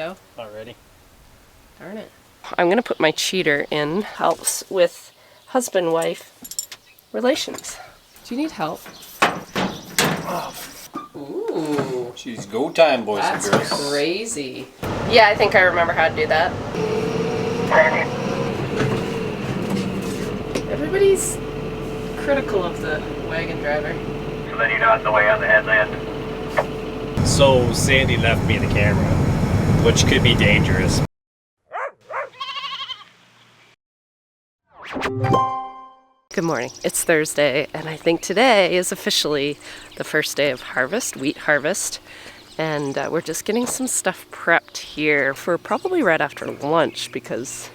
go? Already. Darn it. I'm gonna put my cheater in. Helps with husband-wife relations. Do you need help? Ooh. She's go time, boys and girls. That's crazy. Yeah, I think I remember how to do that. Everybody's critical of the wagon driver. So then you know it's the way on the headland. So Sandy left me the camera, which could be dangerous. Good morning. It's Thursday, and I think today is officially the first day of harvest, wheat harvest. And we're just getting some stuff prepped here for probably right after lunch because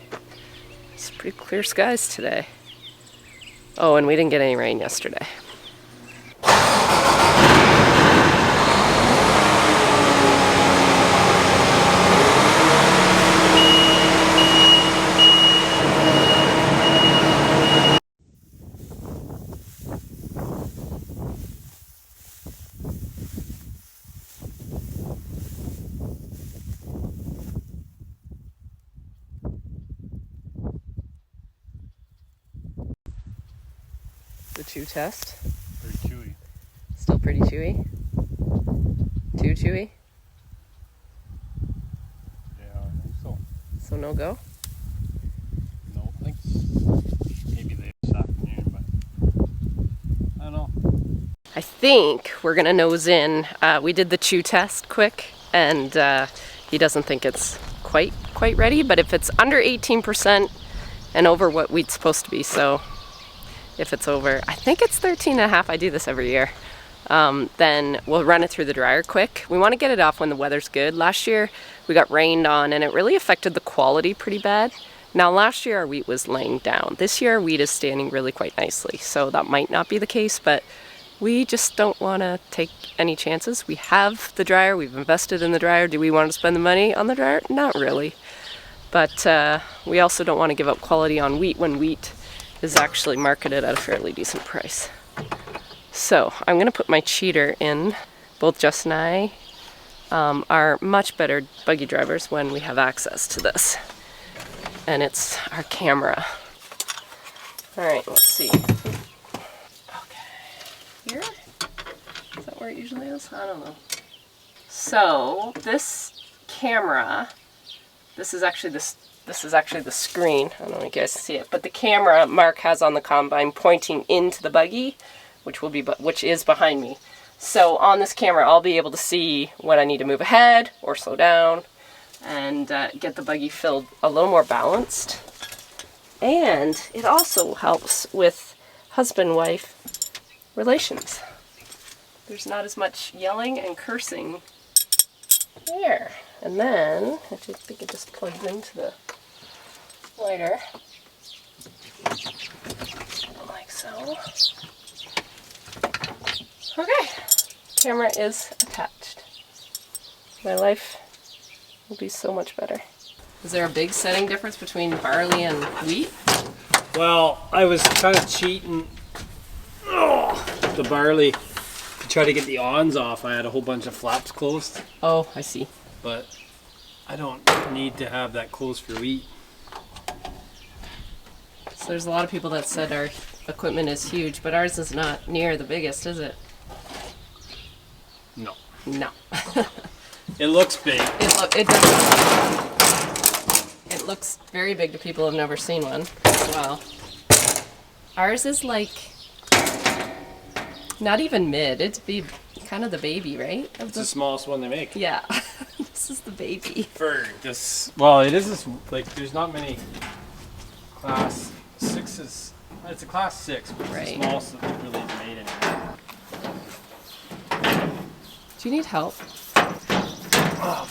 it's pretty clear skies today. Oh, and we didn't get any rain yesterday. The chew test. Pretty chewy. Still pretty chewy. Too chewy. Yeah, I think so. So no go. No, I think maybe later this afternoon, but I don't know. I think we're gonna nose in. We did the chew test quick, and he doesn't think it's quite ready. But if it's under 18% and over what wheat's supposed to be, so if it's over, I think it's 13.5. I do this every year. Then we'll run it through the dryer quick. We want to get it off when the weather's good. Last year we got rained on, and it really affected the quality pretty bad. Now last year our wheat was laying down. This year our wheat is standing really quite nicely, so that might not be the case, but we just don't want to take any chances. We have the dryer, we've invested in the dryer. Do we want to spend the money on the dryer? Not really. But we also don't want to give up quality on wheat when wheat is actually marketed at a fairly decent price. So I'm going to put my cheater in. Both Jess and I are much better buggy drivers when we have access to this. And it's our camera. All right, let's see. Okay, here? Is that where it usually is? I don't know. So this camera, this is actually the screen. I don't know if you guys see it, but the camera Mark has on the combine pointing into the buggy, which is behind me. So on this camera, I'll be able to see when I need to move ahead or slow down and get the buggy filled a little more balanced. And it also helps with husband-wife relations. There's not as much yelling and cursing there. And then, I think it just plugs into the lighter, like so. Okay, camera is attached. My life will be so much better. Is there a big setting difference between barley and wheat? Well, I was kind of cheating the barley to try to get the awns off. I had a whole bunch of flaps closed. Oh, I see. But I don't need to have that closed for wheat. So there's a lot of people that said our equipment is huge, but ours is not near the biggest, is it? No. No. It looks big. It does. It looks very big to people who have never seen one as well. Ours is like not even mid. It'd be kind of the baby, right? It's the smallest one they make. Yeah. This is the baby. For this, well, it is this, like, there's not many class 6s. It's a class 6, but it's right. The smallest that really is made anymore. Do you need help? Oh.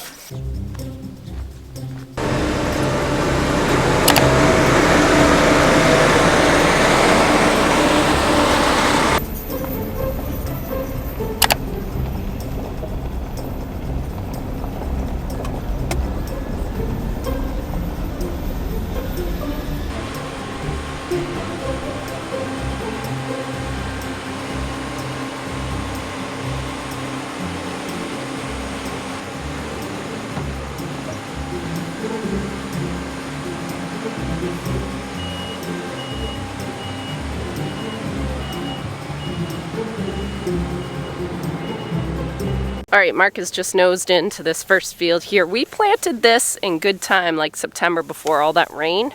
All right, Mark has just nosed into this first field here. We planted this in good time, like September before all that rain.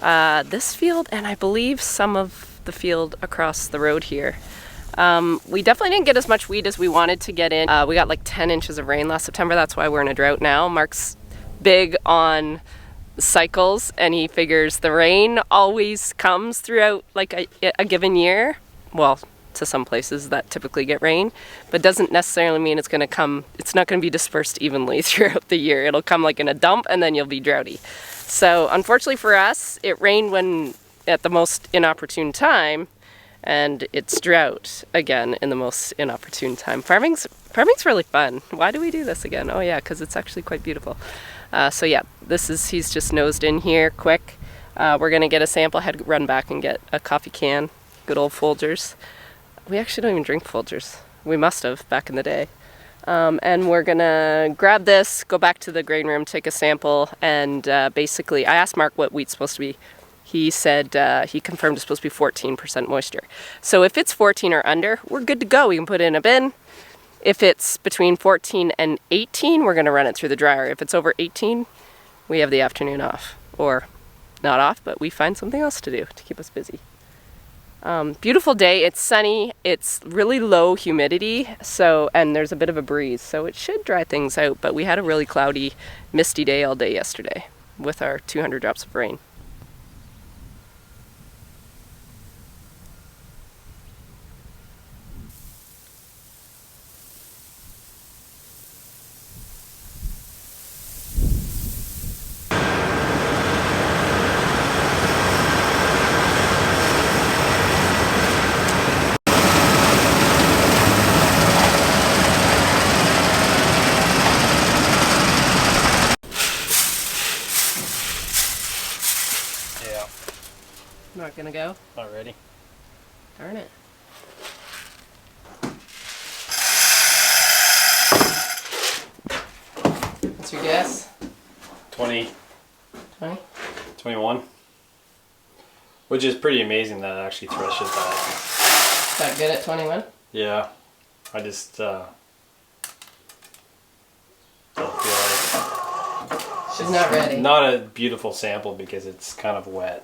This field, and I believe some of the field across the road here. We definitely didn't get as much wheat as we wanted to get in. We got like 10 inches of rain last September. That's why we're in a drought now. Mark's big on cycles, and he figures the rain always comes throughout like a given year. Well, to some places that typically get rain, but doesn't necessarily mean it's going to come, it's not going to be dispersed evenly throughout the year. It'll come like in a dump and then you'll be droughty. So unfortunately for us, it rained when at the most inopportune time, and it's drought again in the most inopportune time. Farming's really fun. Why do we do this again? Oh yeah, because it's actually quite beautiful. So yeah, he's just nosed in here quick. We're gonna get a sample. I had to run back and get a coffee can, good old Folgers. We actually don't even drink Folgers. We must have back in the day. And we're gonna grab this, go back to the grain room, take a sample, and basically, I asked Mark what wheat's supposed to be. He said, he confirmed it's supposed to be 14% moisture. So if it's 14 or under, we're good to go. We can put it in a bin. If it's between 14 and 18, we're gonna run it through the dryer. If it's over 18, we have the afternoon off. Or not off, but we find something else to do to keep us busy. Beautiful day, it's sunny, it's really low humidity, and there's a bit of a breeze, so it should dry things out, but we had a really cloudy, misty day all day yesterday with our 200 drops of rain. Not gonna go? Not ready. Darn it. What's your guess? 20. 20? 21. Which is pretty amazing that it actually threshes that. Is that good at 21? Yeah. I just don't feel like... She's not ready. Not a beautiful sample because it's kind of wet.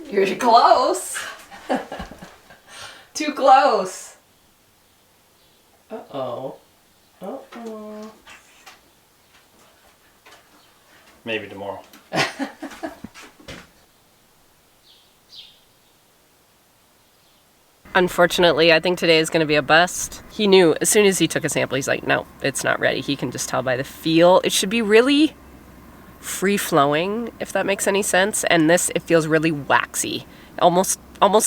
You're close. Too close. Uh-oh. Uh-oh. Maybe tomorrow. Unfortunately, I think today is going to be a bust. He knew as soon as he took a sample, he's like, no, it's not ready. He can just tell by the feel. It should be really free-flowing, if that makes any sense. And this, it feels really waxy, almost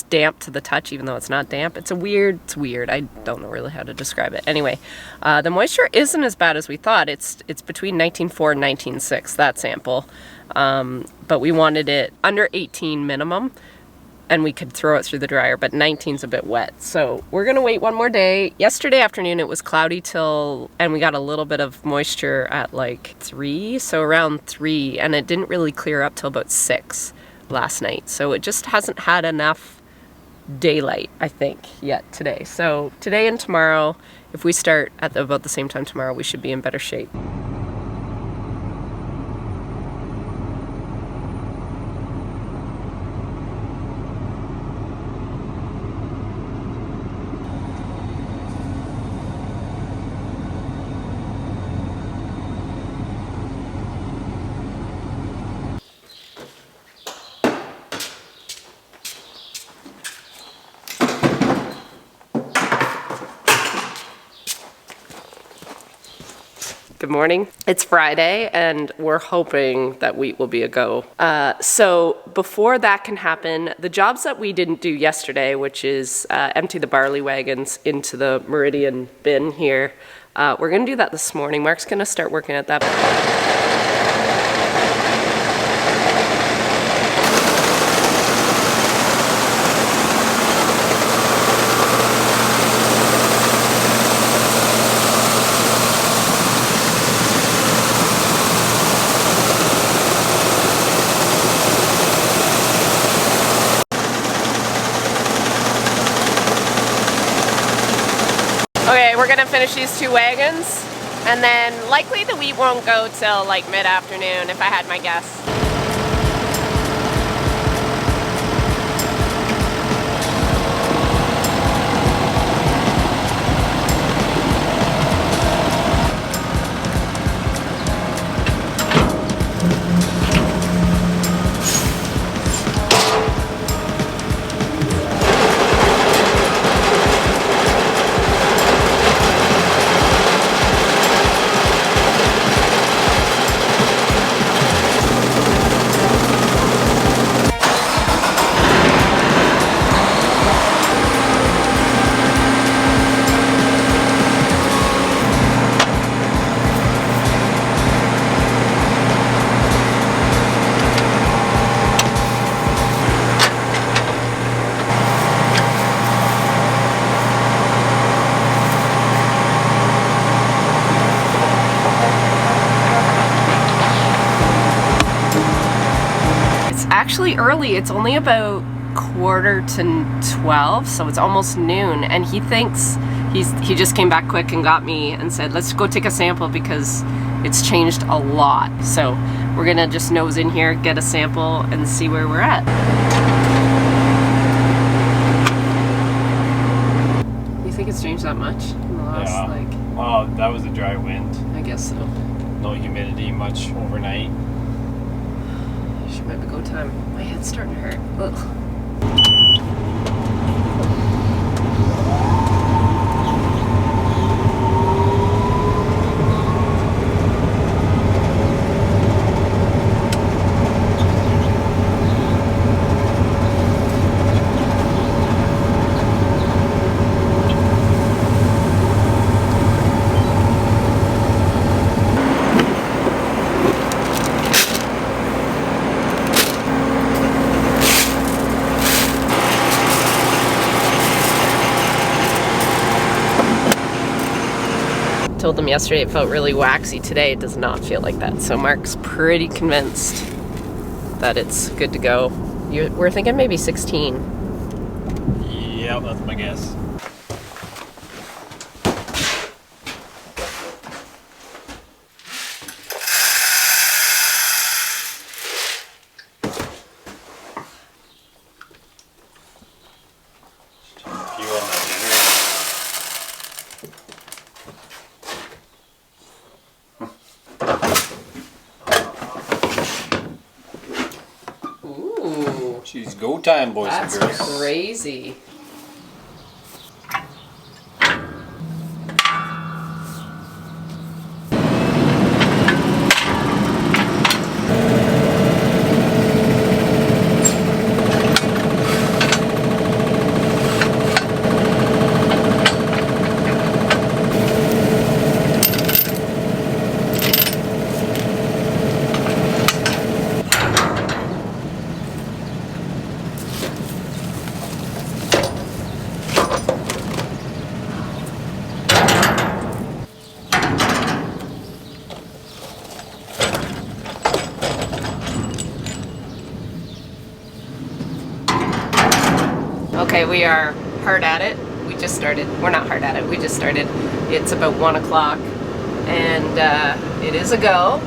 damp to the touch, even though it's not damp. It's weird. I don't know really how to describe it. Anyway, the moisture isn't as bad as we thought. It's between 19.4 and 19.6, that sample. But we wanted it under 18 minimum, and we could throw it through the dryer, but 19's a bit wet. So we're gonna wait one more day. Yesterday afternoon it was cloudy and we got a little bit of moisture at like 3, so around 3, and it didn't really clear up till about 6 last night. So it just hasn't had enough daylight, I think, yet today. So today and tomorrow, if we start at about the same time tomorrow, we should be in better shape. Good morning. It's Friday and we're hoping that wheat will be a go. So before that can happen, the jobs that we didn't do yesterday, which is empty the barley wagons into the Meridian bin here, we're gonna do that this morning. Mark's gonna start working at that. we're gonna finish these 2 wagons, and then likely the wheat won't go till like mid-afternoon if I had my guess. Actually early, it's only about 11:45, so it's almost noon, and he thinks he just came back quick and got me and said, let's go take a sample because it's changed a lot. So we're gonna just nose in here, get a sample, and see where we're at. You think it's changed that much in the last, Yeah. like... Well, that was a dry wind. I guess so. No humidity much overnight. Should maybe go time. My head's starting to hurt. Ugh. Told them yesterday it felt really waxy. Today it does not feel like that. So Mark's pretty convinced that it's good to go. We're thinking maybe 16. Yeah, that's my guess. Ooh, She's go time, boys and that's girls. crazy. Okay, we are hard at it. We just started. We're not hard at it. We just started. It's about 1 o'clock, and it is a go.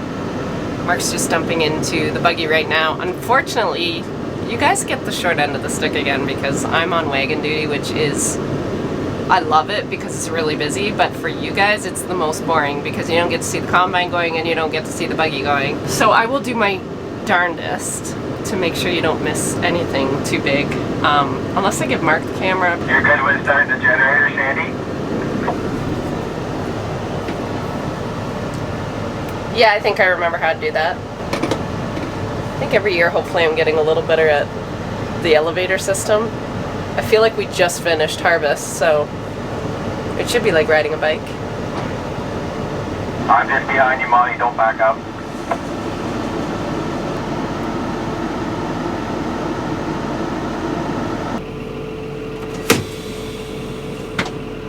Mark's just dumping into the buggy right now. Unfortunately, you guys get the short end of the stick again because I'm on wagon duty, which is, I love it because it's really busy, but for you guys, it's the most boring because you don't get to see the combine going and you don't get to see the buggy going. So I will do my darndest to make sure you don't miss anything too big. Unless I give Mark the camera. You're good with starting the generator, Sandy? Yeah, I think I remember how to do that. I think every year, hopefully, I'm getting a little better at the elevator system. I feel like we just finished harvest, so it should be like riding a bike. I'm just behind you, Monty. Don't back up.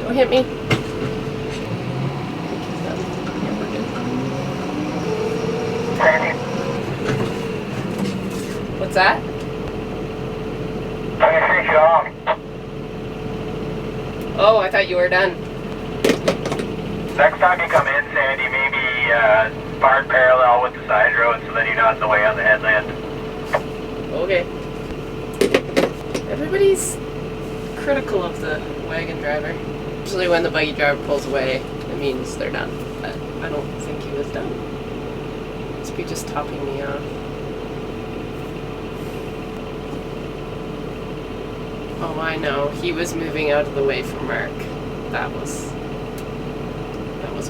Don't hit me. Sandy, What's that? I'm gonna switch you off. Oh, I thought you were done. Next time you come in, Sandy, maybe park parallel with the side road so then you're not in the way on the headland. Okay. Everybody's critical of the wagon driver. Usually when the buggy driver pulls away, it means they're done. But I don't think he was done. Must be just topping me off. Oh, I know. He was moving out of the way from Mark. That was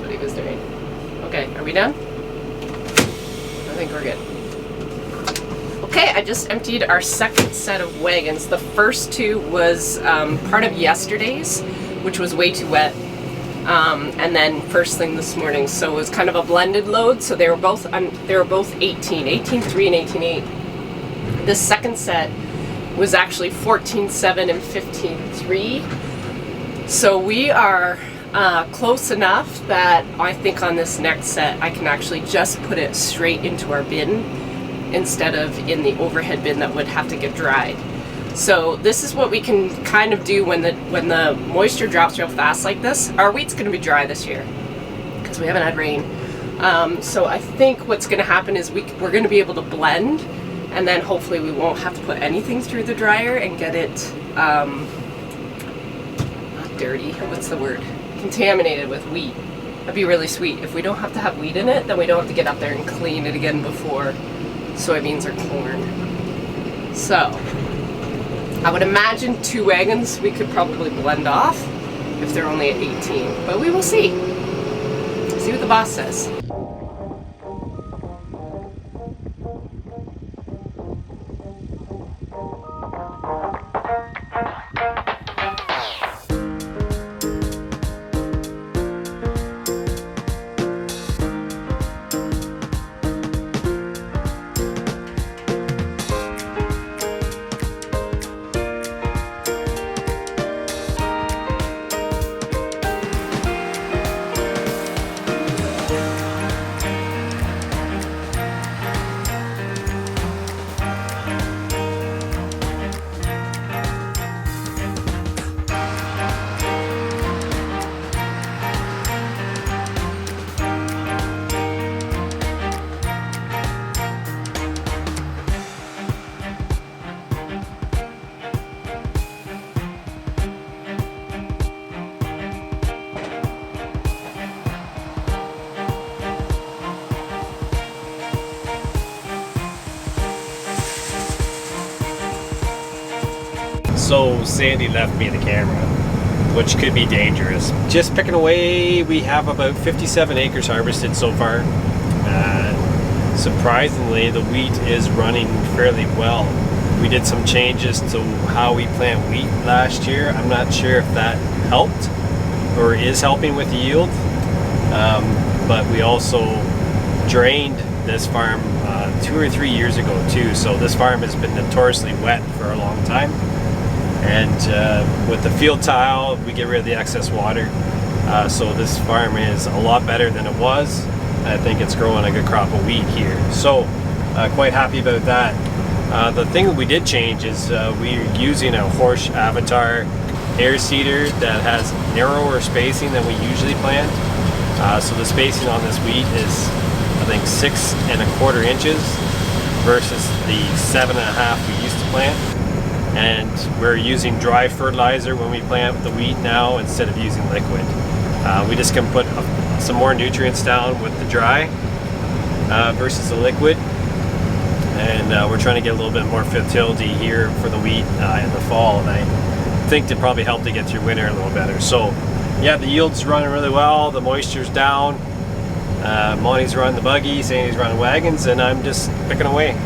what he was doing. Okay, are we done? I think we're good. Okay, I just emptied our second set of wagons. The first two was part of yesterday's, which was way too wet. And then first thing this morning, so it was kind of a blended load. So they were both 18.3 and 18.8. The second set was actually 14.7 and 15.3. So we are close enough that I think on this next set I can actually just put it straight into our bin instead of in the overhead bin that would have to get dried. So this is what we can kind of do when the moisture drops real fast like this. Our wheat's going to be dry this year because we haven't had rain. So I think what's going to happen is we're going to be able to blend, and then hopefully we won't have to put anything through the dryer and get it not dirty. What's the word? Contaminated with wheat. That'd be really sweet. If we don't have to have wheat in it, then we don't have to get up there and clean it again before soybeans or corn. So I would imagine 2 wagons we could probably blend off if they're only at 18, but we will see. See what the boss says. So Sandy left me the camera, which could be dangerous. Just picking away, we have about 57 acres harvested so far. Surprisingly, the wheat is running fairly well. We did some changes to how we plant wheat last year. I'm not sure if that helped or is helping with the yield, but we also drained this farm 2 or 3 years ago too. So this farm has been notoriously wet for a long time. And with the field tile, we get rid of the excess water. So this farm is a lot better than it was. I think it's growing a good crop of wheat here. So quite happy about that. The thing that we did change is we're using a Horsch Avatar air seeder that has narrower spacing than we usually plant. So the spacing on this wheat is, I think, 6 1/4 inches versus the 7 1/2 we used to plant. And we're using dry fertilizer when we plant the wheat now instead of using liquid. We just can put some more nutrients down with the dry versus the liquid, and we're trying to get a little bit more fertility here for the wheat in the fall, and I think to probably help to get through winter a little better. So yeah, the yield's running really well, the moisture's down. Monty's running the buggy, Sandy's running wagons, and I'm just picking away.